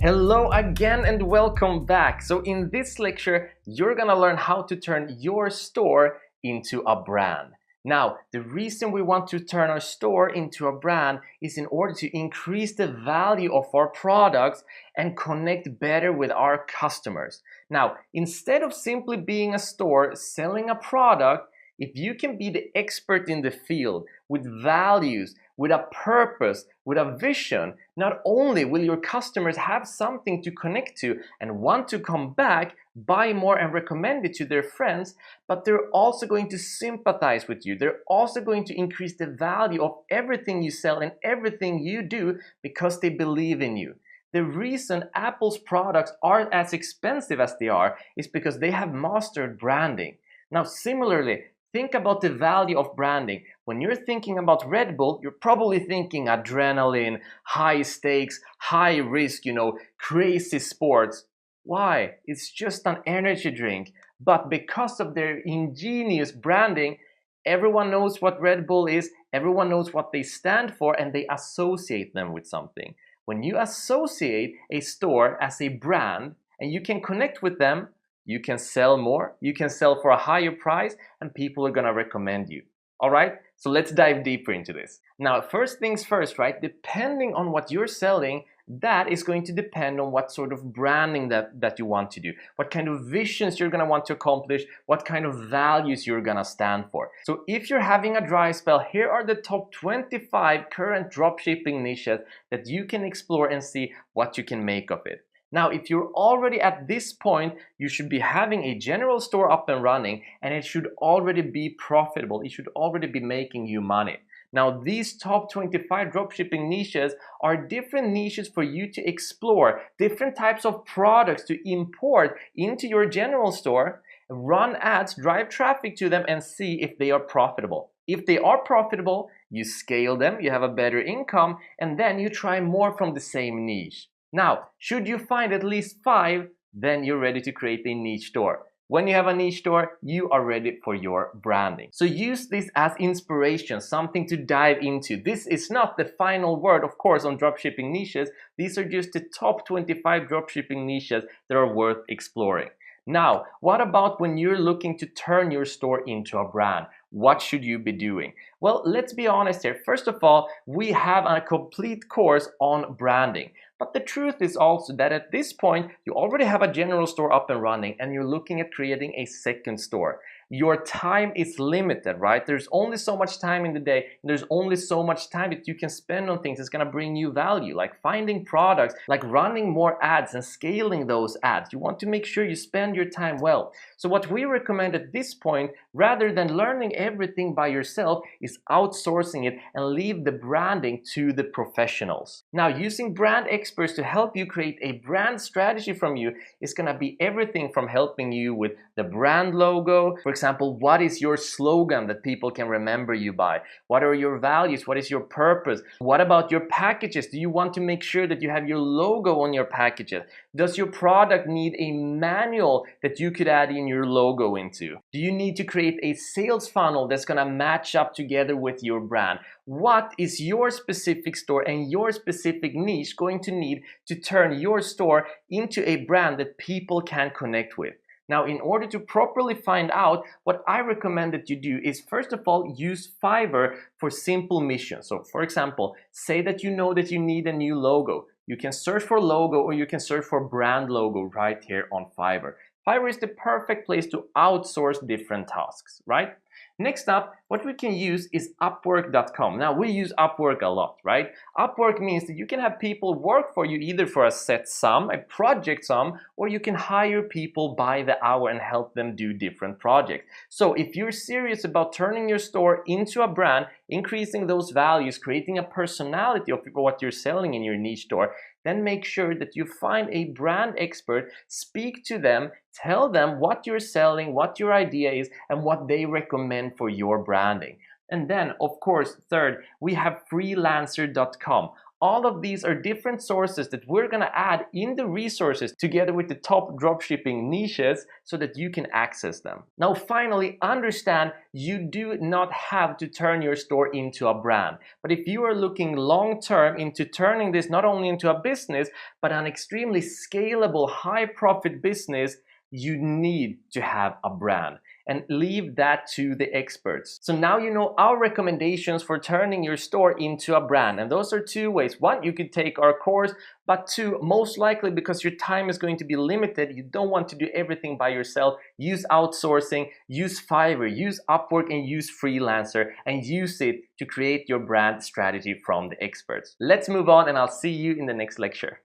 Hello again and welcome back. So in this lecture, you're gonna learn how to turn your store into a brand. Now, the reason we want to turn our store into a brand is in order to increase the value of our products and connect better with our customers. Now, instead of simply being a store selling a product, if you can be the expert in the field with values, with a purpose, with a vision, not only will your customers have something to connect to and want to come back, buy more and recommend it to their friends, but they're also going to sympathize with you. They're also going to increase the value of everything you sell and everything you do because they believe in you. The reason Apple's products aren't as expensive as they are is because they have mastered branding. Now, similarly, think about the value of branding. When you're thinking about Red Bull, you're probably thinking adrenaline, high stakes, high risk, crazy sports. Why? It's just an energy drink. But because of their ingenious branding, everyone knows what Red Bull is, everyone knows what they stand for, and they associate them with something. When you associate a store as a brand and you can connect with them, you can sell more, you can sell for a higher price, and people are gonna recommend you. All right, so let's dive deeper into this. Now, first things first, right? Depending on what you're selling, that is going to depend on what sort of branding that you want to do, what kind of visions you're gonna want to accomplish, what kind of values you're gonna stand for. So if you're having a dry spell, here are the top 25 current dropshipping niches that you can explore and see what you can make of it. Now, if you're already at this point, you should be having a general store up and running, and it should already be profitable. It should already be making you money. Now, these top 25 dropshipping niches are different niches for you to explore, different types of products to import into your general store, run ads, drive traffic to them, and see if they are profitable. If they are profitable, you scale them, you have a better income, and then you try more from the same niche. Now, should you find at least 5, then you're ready to create a niche store. When you have a niche store, you are ready for your branding. So use this as inspiration, something to dive into. This is not the final word, of course, on dropshipping niches. These are just the top 25 dropshipping niches that are worth exploring. Now, what about when you're looking to turn your store into a brand? What should you be doing? Well, let's be honest here. First of all, we have a complete course on branding. But the truth is also that at this point, you already have a general store up and running and you're looking at creating a second store. Your time is limited, right? There's only so much time in the day, and there's only so much time that you can spend on things that's gonna bring you value, like finding products, like running more ads and scaling those ads. You want to make sure you spend your time well. So what we recommend at this point, rather than learning everything by yourself, is outsourcing it and leave the branding to the professionals. Now, using brand experts to help you create a brand strategy from you is gonna be everything from helping you with the brand logo. For example, what is your slogan that people can remember you by? What are your values? What is your purpose? What about your packages? Do you want to make sure that you have your logo on your packages? Does your product need a manual that you could add in your logo into? Do you need to create a sales funnel that's gonna match up together with your brand? What is your specific store and your specific niche going to need to turn your store into a brand that people can connect with? Now, in order to properly find out, what I recommend that you do is, first of all, use Fiverr for simple missions. So, for example, say that you know that you need a new logo. You can search for logo or you can search for brand logo right here on Fiverr. Fiverr is the perfect place to outsource different tasks, right? Next up, what we can use is Upwork.com. Now, we use Upwork a lot, right? Upwork means that you can have people work for you either for a set sum, a project sum, or you can hire people by the hour and help them do different projects. So if you're serious about turning your store into a brand, increasing those values, creating a personality of what you're selling in your niche store, then make sure that you find a brand expert, speak to them, tell them what you're selling, what your idea is, and what they recommend for your branding. And then, of course, third, we have freelancer.com. all of these are different sources that we're gonna add in the resources together with the top dropshipping niches so that you can access them. Now finally, understand you do not have to turn your store into a brand. But if you are looking long-term into turning this not only into a business, but an extremely scalable, high-profit business, you need to have a brand, and leave that to the experts. So now you know our recommendations for turning your store into a brand, and those are two ways. One, you could take our course, but two, most likely because your time is going to be limited, you don't want to do everything by yourself, use outsourcing, use Fiverr, use Upwork, and use Freelancer, and use it to create your brand strategy from the experts. Let's move on, and I'll see you in the next lecture.